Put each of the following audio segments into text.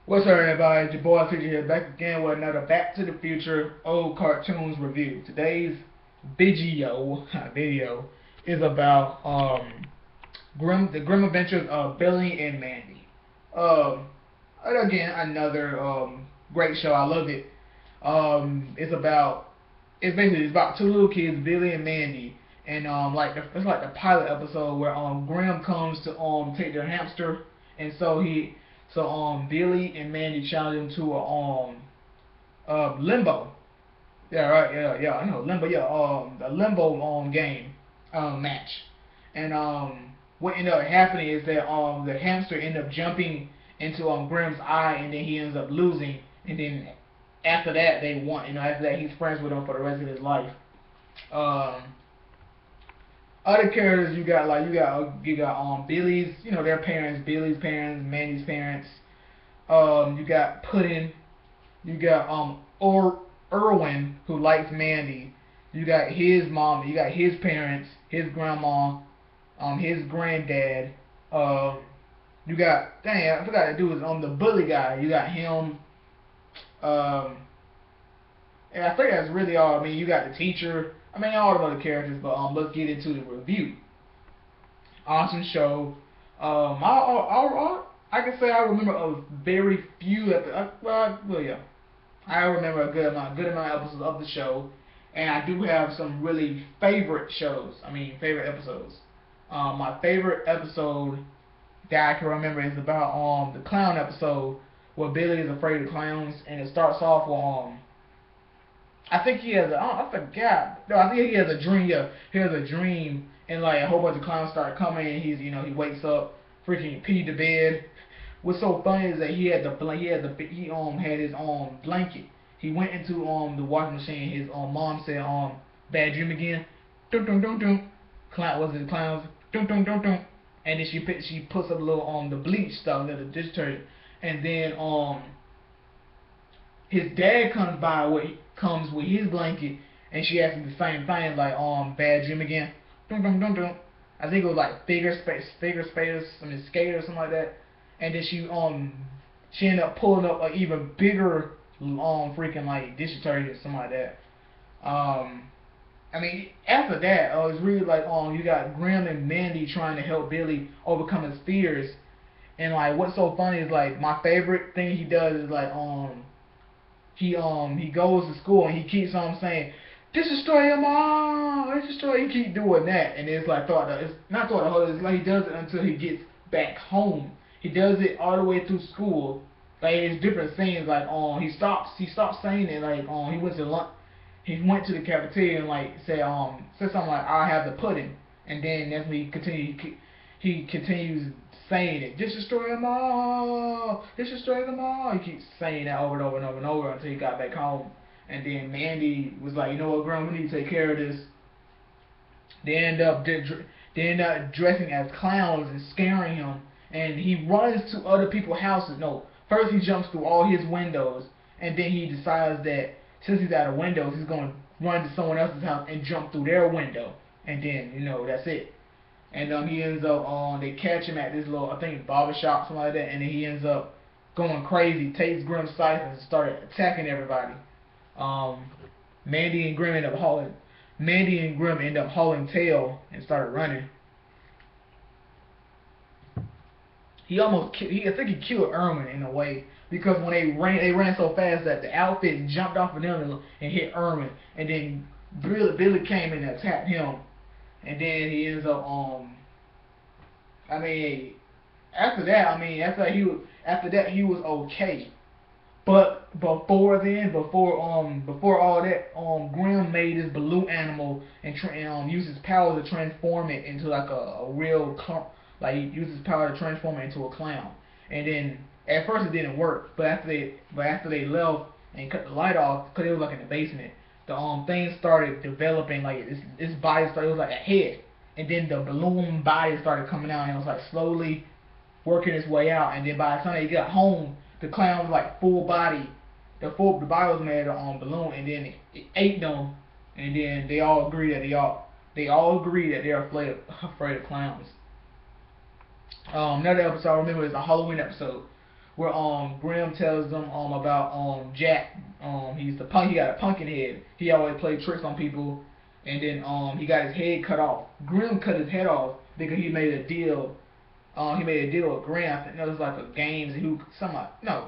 What's up, everybody? It's your boy CJ here, back again with another Back to the Future old cartoons review. Today's video is about the grim adventures of Billy and Mandy. Um, Again, another great show. I love it. It's about two little kids, Billy and Mandy, and it's like the pilot episode where Grim comes to take their hamster, and Billy and Mandy challenge him to a limbo. Yeah, right. Yeah. I know limbo. Yeah. A limbo game match, and what ended up happening is that the hamster ended up jumping into Grim's eye, and then he ends up losing, and then after that they won. After that he's friends with him for the rest of his life. Um, Other characters you got Billy's, their parents, Billy's parents, Mandy's parents. You got Puddin'. You got Irwin, who likes Mandy. You got his mom. You got his parents, his grandma, his granddad. You got, dang, I forgot to do is the bully guy. You got him. Um, and I think that's really all. I mean, you got the teacher. I mean, all the other characters. But let's get into the review. Awesome show. I can say I remember a very few. Yeah. I remember a good amount of episodes of the show, and I do have some really favorite shows. I mean, favorite episodes. My favorite episode that I can remember is about the clown episode where Billy is afraid of clowns, and it starts off with I think he has I forgot. No, I think he has a dream. Yeah, he has a dream, and like a whole bunch of clowns start coming, and he wakes up, freaking peed the bed. What's so funny is that he had had his blanket. He went into the washing machine. His mom said bad dream again. Dun dun dun dun. Was it clowns? Dun dun dun dun. And then she puts up a little the bleach stuff, the detergent, and then his dad comes with his blanket, and she asks him the same thing, like bad dream again. Dun dun dun dun. I think it was like figure skaters, skater or something like that. And then she ended up pulling up an even bigger freaking like dish detergent or something like that. I mean, after that, it's really like you got Grim and Mandy trying to help Billy overcome his fears. And like what's so funny is like my favorite thing he does is like he goes to school and he keeps on saying, destroy your mom, destroy. He keep doing that, and it's like it's not throughout the whole. It's like he does it until he gets back home. He does it all the way through school. Like it's different scenes. Like he stops saying it. Like he went to lunch. He went to the cafeteria and like said something like I have the pudding, and then that's when he continues saying it. Destroy them all. Destroy them all. He keeps saying that over and over and over and over until he got back home. And then Mandy was like, you know what, Grandma, we need to take care of this. They end up dressing as clowns and scaring him. And he runs to other people's houses. No, first he jumps through all his windows, and then he decides that since he's out of windows, he's going to run to someone else's house and jump through their window. And then, that's it. And he ends up they catch him at this little, I think, barber shop, something like that, and then he ends up going crazy, takes Grim's scythe and started attacking everybody. Mandy and Grim end up hauling tail and started running. I think he killed Irwin in a way, because when they ran so fast that the outfit jumped off of them and hit Irwin, and then Billy came and attacked him, and then he ends up I mean, after that he was okay. But before all that, Grim made this blue animal and used his power to transform it into like a real clown. Like he used his power to transform it into a clown. And then at first it didn't work, but after they left and cut the light off, because it was like in the basement, the thing started developing. Like this body started, it was like a head, and then the balloon body started coming out, and it was like slowly working its way out. And then by the time they got home, the clown was like full body. The body was made of balloon, and then it ate them, and then they all agree that they're afraid of clowns. Another episode I remember is a Halloween episode where Grim tells them about Jack. He's the punk. He got a pumpkin head. He always played tricks on people, and then he got his head cut off. Grim cut his head off because he made a deal. He made a deal with Grim. I think it was like a games. Who somebody no.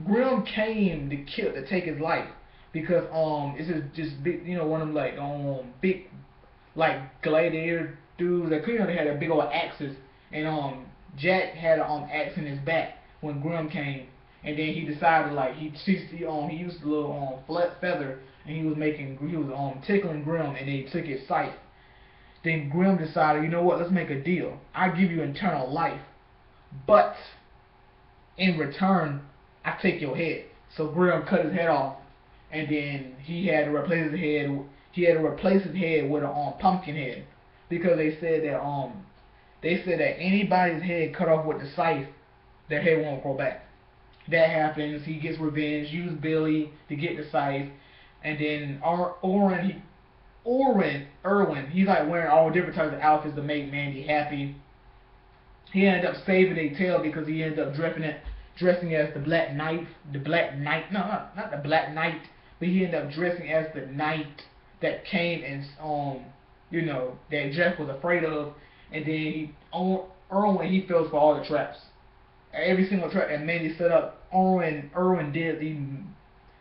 Grim came to take his life because it's just big, one of them like big like gladiator dudes that they had a big old axes, and Jack had an axe in his back when Grim came, and then he decided like he used a little flat feather, and he was tickling Grim, and then he took his scythe. Then Grim decided, you know what, let's make a deal. I give you eternal life, but in return, I take your head. So Grim cut his head off, and then he had to replace his head. He had to replace his head with a pumpkin head, because they said that anybody's head cut off with the scythe, their head won't grow back. That happens. He gets revenge. Use Billy to get the scythe, and then Erwin, he's like wearing all different types of outfits to make Mandy happy. He ended up saving a tail because he ended up dressing as the Black Knight. No, not the Black Knight, but he ended up dressing as the knight that came and that Jack was afraid of. And then Erwin, he falls for all the traps. Every single trap that Mandy set up, Erwin did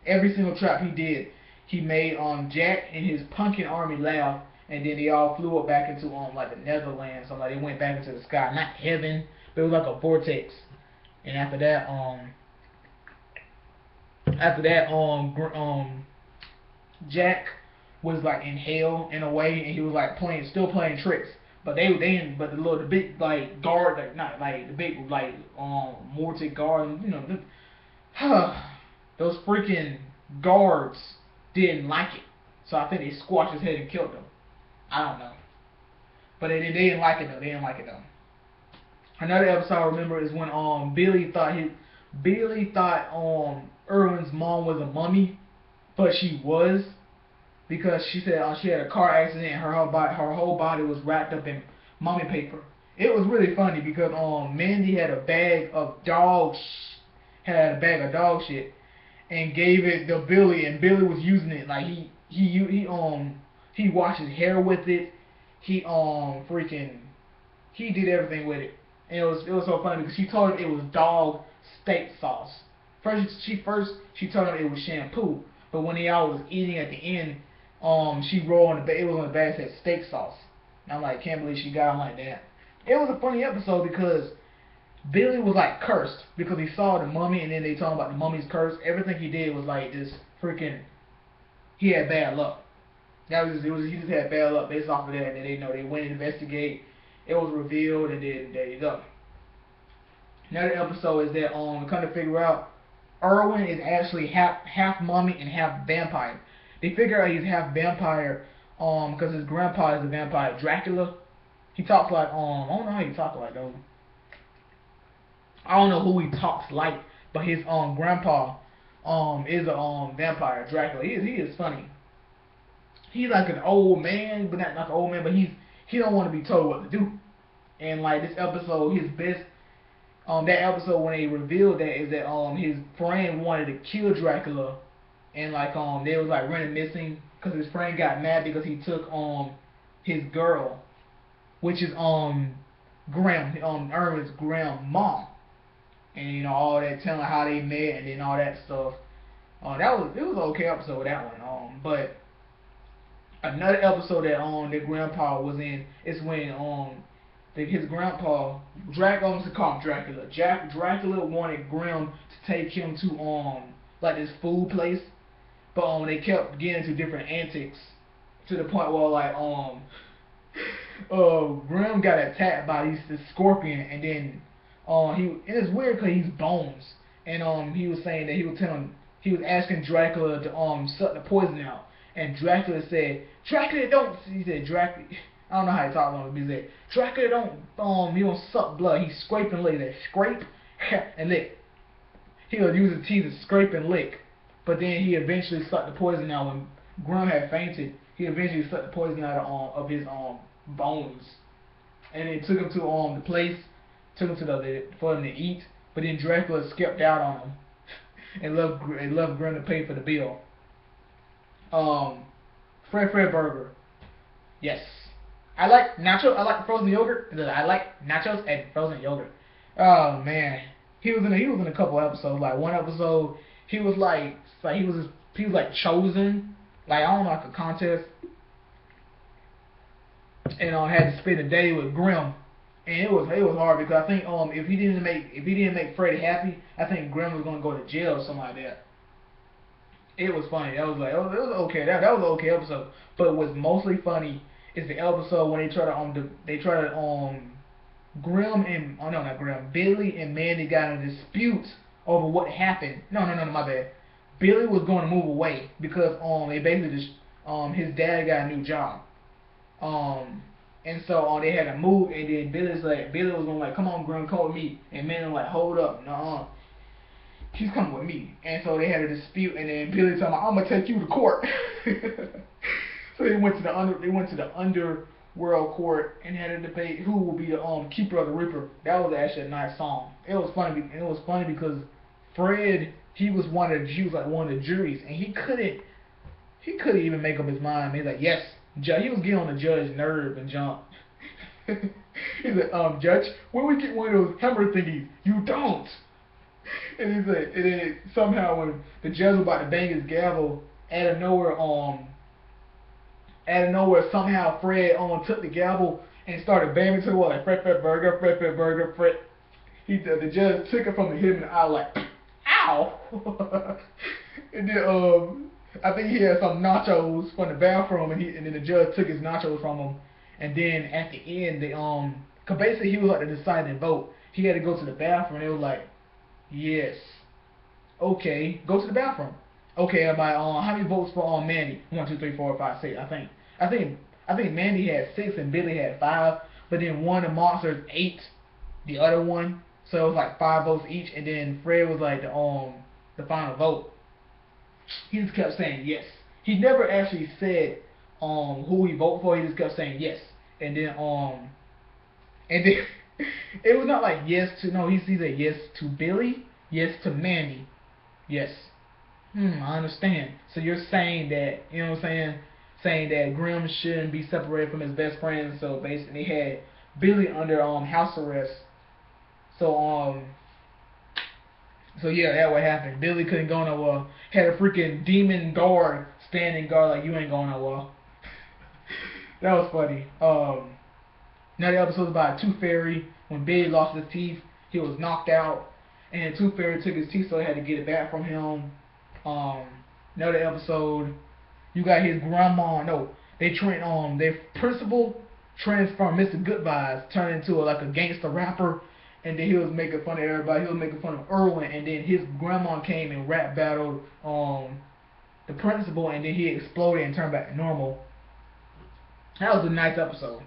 every single trap he did. He made Jack and his pumpkin army laugh, and then they all flew up back into like the Netherlands. So like they went back into the sky, not heaven, but it was like a vortex. And after that, Jack was like in hell in a way, and he was like still playing tricks. But the big like guard, like not like the big like mortar guard, those freaking guards didn't like it. So I think they squashed his head and killed him. I don't know. But they didn't like it though. They didn't like it though. Another episode I remember is when Billy thought Erwin's mom was a mummy, but she was, because she said she had a car accident and her whole body was wrapped up in mummy paper. It was really funny because Mandy had a bag of dog shit and gave it to Billy, and Billy was using it like he washed his hair with it. He did everything with it. And it was so funny because she told him it was dog steak sauce. First she told him it was shampoo, but when they all was eating at the end, she rolled on the bag. It was on the bag that said steak sauce. And I'm like, can't believe she got him like that. It was a funny episode because Billy was like cursed because he saw the mummy, and then they talking about the mummy's curse. Everything he did was like this freaking. He had bad luck. He just had bad luck based off of that. And they went to investigate. It was revealed, and then there you go. Another episode is that come to figure out Erwin is actually half mummy and half vampire. They figure out he's half vampire because his grandpa is a vampire, Dracula. He talks like I don't know how he talks like though. I don't know who he talks like, but his grandpa is a vampire, Dracula. He is funny. He's like an old man, but not an old man, but he don't want to be told what to do. And like this episode, his best that episode when they revealed that is that his friend wanted to kill Dracula, and like they was like running missing because his friend got mad because he took his girl, which is Erwin's grandma, and all that telling how they met and then all that stuff. It was an okay episode with that one. But another episode that that grandpa was in is when his grandpa Dracula Dracula wanted Grim to take him to like this food place, but they kept getting into different antics to the point where like Grim got attacked by this scorpion, and then it's weird because he's Bones, and he was saying that he was asking Dracula to suck the poison out, and Dracula said Dracula, I don't know how he talks on it, but he said Dracula he don't suck blood, he scrape and lick. That scrape and lick. He'll use his teeth to scrape and lick. But then he eventually sucked the poison out when Grim had fainted. He eventually sucked the poison out of his bones, and it took him to the place, took him to for him to eat. but then Dracula skipped out on him and left Grim to pay for the bill. Fred Burger. Yes. I like nachos. I like frozen yogurt. I like nachos and frozen yogurt. Oh man, he was in a couple episodes. Like one episode, he was he was like chosen. Like I don't know, like a contest, and had to spend a day with Grim. And it was hard because I think if he didn't make Freddy happy, I think Grim was gonna go to jail or something like that. It was funny. That was like it was okay. That was an okay episode. But what's mostly funny is the episode when they try to Grim and oh no not Grim Billy and Mandy got in a dispute over what happened. No my bad. Billy was going to move away because they basically just his dad got a new job. And so they had to move, and then Billy was gonna like, come on, Grim, come with me, and Mandy was like, hold up, no, he's coming with me. And so they had a dispute, and then Billy told him, I'm gonna take you to court. So they went to the underworld court and had a debate who will be the keeper of the Reaper. That was actually a nice song. It was funny because Fred he was one of the juries, and he couldn't even make up his mind. He's like, yes, judge. He was getting on the judge's nerve and jump. He said, judge, when we get one of those hammer thingies, you don't. And he said, and then somehow when the judge was about to bang his gavel, out of nowhere, somehow Fred took the gavel and started banging to the wall like Fred Burger, Fred Burger, Fred. The judge took it from him in the eye like, ow. And then I think he had some nachos from the bathroom, and then the judge took his nachos from him. And then at the end, cause basically he was like the deciding vote. He had to go to the bathroom. And it was like, yes, okay, go to the bathroom. Okay, how many votes for Mandy? 1, 2, 3, 4, 5, 6. I think Mandy had 6 and Billy had 5. But then one of the monsters ate the other one, so it was like 5 votes each. And then Fred was like the final vote. He just kept saying yes. He never actually said who he voted for. He just kept saying yes. And then it was not like yes to no. He said yes to Billy, yes to Mandy, yes. I understand. So you're saying that, you know what I'm saying? Saying that Grim shouldn't be separated from his best friend. So basically, they had Billy under house arrest. So yeah, that what happened. Billy couldn't go nowhere. Had a freaking demon guard standing guard like you ain't going nowhere. That was funny. Another episode about Tooth Fairy. When Billy lost his teeth, he was knocked out, and Tooth Fairy took his teeth, so they had to get it back from him. Another episode, you got his grandma. No, their principal transformed Mr. Goodbyes, turned into like a gangster rapper, and then he was making fun of everybody. He was making fun of Irwin, and then his grandma came and rap battled the principal, and then he exploded and turned back to normal. That was a nice episode.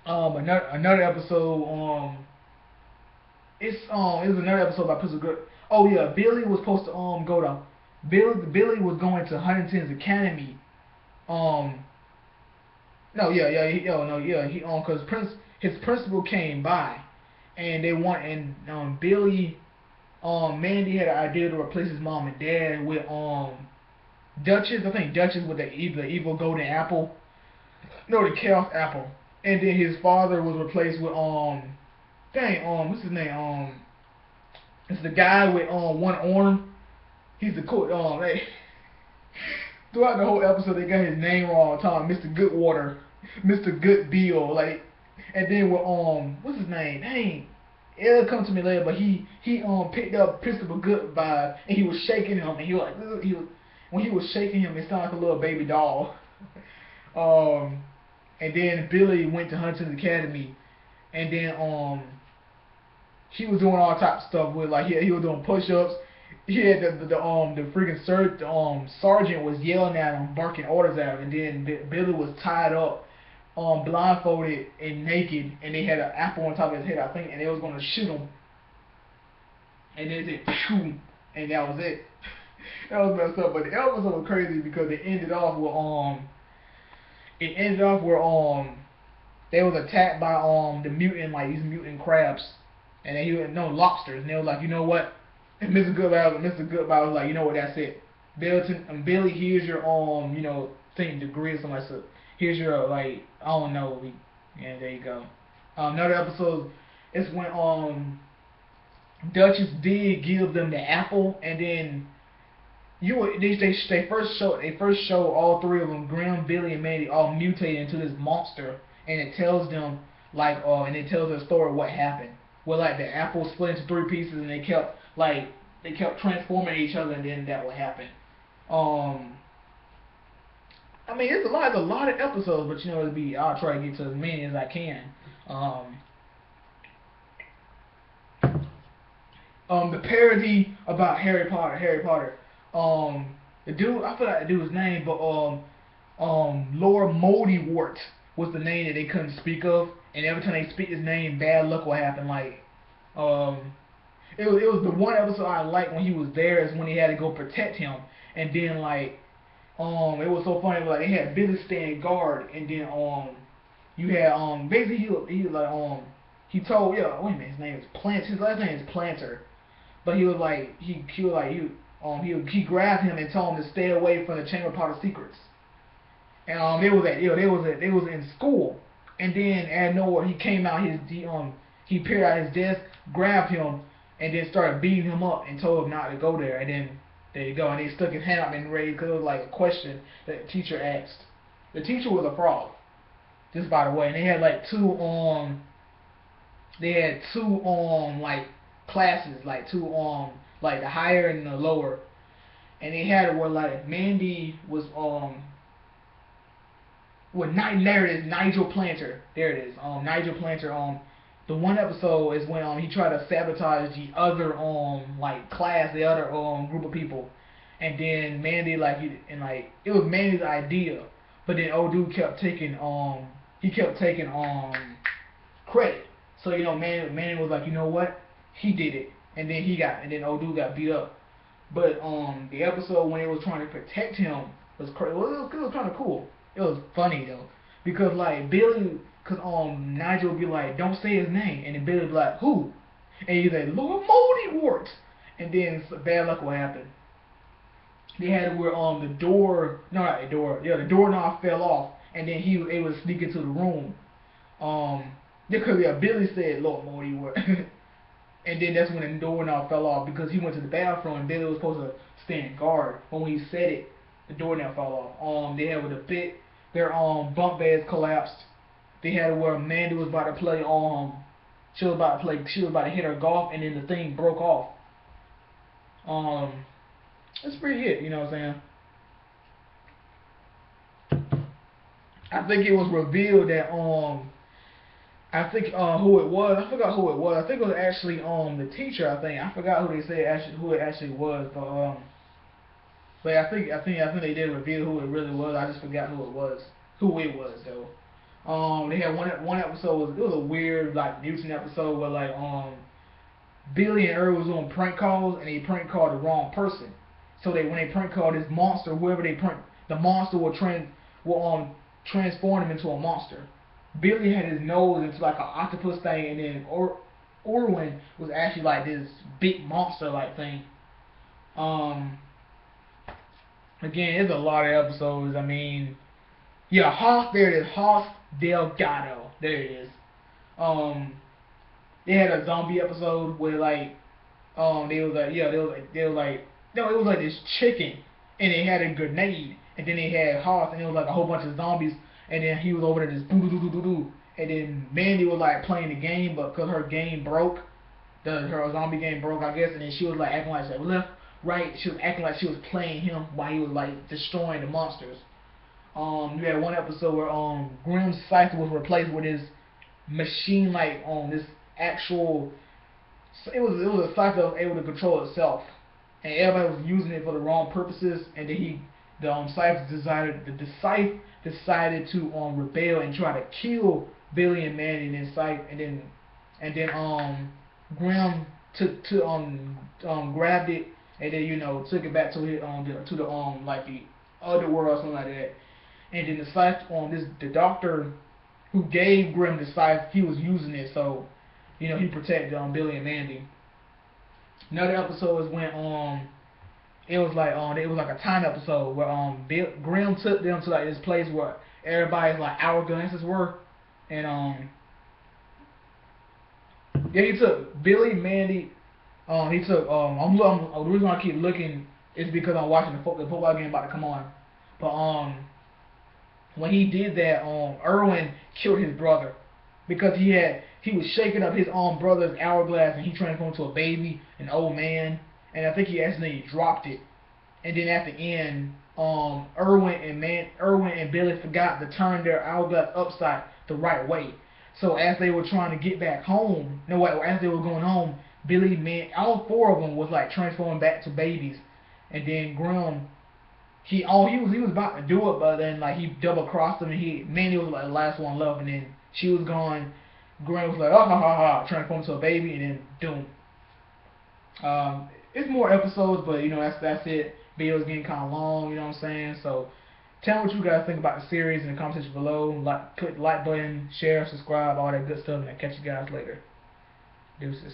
Another episode. It was another episode about Pistol Good. Oh yeah, Billy was supposed to go to Billy was going to Huntington's Academy. Cause his principal came by, and Billy, Mandy had an idea to replace his mom and dad with Duchess. I think Duchess with the evil golden apple. No, the chaos apple. And then his father was replaced with what's his name? It's the guy with one arm. He's the cool throughout the whole episode they got his name wrong, talking Mr. Goodwater, Mr. Goodbeal, like, and then with what's his name? Dang, it'll come to me later, but he picked up Principal Goodbye and he was shaking him, and when he was shaking him, it sounded like a little baby doll. And then Billy went to Huntington Academy, and then he was doing all types of stuff with, like, he was doing push-ups. He had the freaking sergeant was yelling at him, barking orders at him, and then Billy was tied up, blindfolded and naked, and they had an apple on top of his head, I think, and they was gonna shoot him. And then they said, "Phew," and that was it. That was messed up, but the episode was crazy because it ended off where they was attacked by the mutant, like these mutant crabs, and then he was no lobsters, and they was like, you know what? And Mr. Goodbye was like, you know what? That's it. Billy, here's your thing, degree or something like that. Here's your like, I don't know. Yeah, there you go. Another episode is when Duchess did give them the apple, and then they first show all three of them, Grim, Billy, and Mandy, all mutated into this monster, and it tells them and it tells the story of what happened. Well, like the apple split into three pieces, and they kept transforming each other, and then that would happen. I mean, it's a lot of episodes, but I'll try to get to as many as I can. The parody about Harry Potter. The dude, I forgot the dude's name, but Lord Moldywort was the name that they couldn't speak of, and every time they speak his name, bad luck will happen. Like, it was the one episode I liked when he was there is when he had to go protect him, and then like, it was so funny. Like they had Billy stand guard, and then you had basically he was like he told wait a minute, his name is Plant. His last name is Planter. But he was like, he grabbed him and told him to stay away from the Chamber of Potter Secrets. And they was in school, and then out of nowhere he came out he peered out his desk, grabbed him, and then started beating him up and told him not to go there. And then there you go, and he stuck his hand up and raised because it was like a question that the teacher asked. The teacher was a frog, just by the way, and they had like two like classes, like two like the higher and the lower, and they had it where like Mandy was there it is, Nigel Planter, there it is, Nigel Planter. The one episode is when he tried to sabotage the other like class, the other group of people, and then Mandy it was Mandy's idea, but then old dude kept taking credit. So Mandy was like, you know what, he did it, and then old dude got beat up. But the episode when they was trying to protect him was crazy. Well, it was kind of cool. It was funny though, because like Nigel would be like, don't say his name, and then Billy would be like, who? And he's like, Lord Moldywort, and then bad luck will happen. They had it where the doorknob fell off, and then he was able to sneak into the room. Because Billy said Lord Moldywort. And then that's when the doorknob fell off because he went to the bathroom and Billy was supposed to stand guard. But when he said it, the doorknob fell off. They had with a bit, their bunk beds collapsed. They had it where Mandy was about to play she was about to hit her golf, and then the thing broke off. That's pretty it, you know what I'm saying? I think it was revealed that I think who it was. I forgot who it was. I think it was actually the teacher. I forgot who they said who it actually was. But I think they did reveal who it really was. I just forgot who it was. Who it was though. They had one episode. It was a weird like mutant episode where like Billy and Earl was doing prank calls and they prank called the wrong person. So when they prank called this monster, whoever they prank, the monster will transform him into a monster. Billy had his nose into like an octopus thing, and then Orwin was actually like this big monster like thing. Again, there's a lot of episodes. I mean, yeah, there it is, Hoss Delgado. There it is. They had a zombie episode where like it was like this chicken, and they had a grenade, and then they had Hoss, and it was like a whole bunch of zombies. And then he was over there just doo. And then Mandy was like playing the game, but because her game broke, her zombie game broke, I guess. And then she was like acting like she was left, right. She was acting like she was playing him while he was like destroying the monsters. You had one episode where Grim's cipher was replaced with his machine, like this actual. It was a cipher that was able to control itself, and everybody was using it for the wrong purposes. And then the cipher decided to rebel and try to kill Billy and Mandy, and then Grim grabbed it, and then took it back to the like the other world or something like that. And then the doctor who gave Grim the scythe, he was using it, so he protected Billy and Mandy. Another episode is when it was like a time episode where Grim took them to like this place where everybody's like hourglasses were, and yeah, he took Billy, Mandy, he took the reason why I keep looking is because I'm watching the football game about to come on, but when he did that, Irwin killed his brother because he was shaking up his own brother's hourglass and he transformed into a baby, an old man, and I think he accidentally dropped it. And then at the end, Irwin and Billy forgot to turn their hourglass upside the right way. So as they were trying to get back home, as they were going home, all four of them was like transforming back to babies, and then Grim, he was about to do it, but then like he double crossed him, and Mandy was like the last one left, and then she was gone. Grim was like, oh ha ha ha, transformed into a baby, and then doom. It's more episodes, but that's it. Video's getting kind of long, you know what I'm saying? So tell me what you guys think about the series in the comment section below. Click the like button, share, subscribe, all that good stuff, and I'll catch you guys later. Deuces.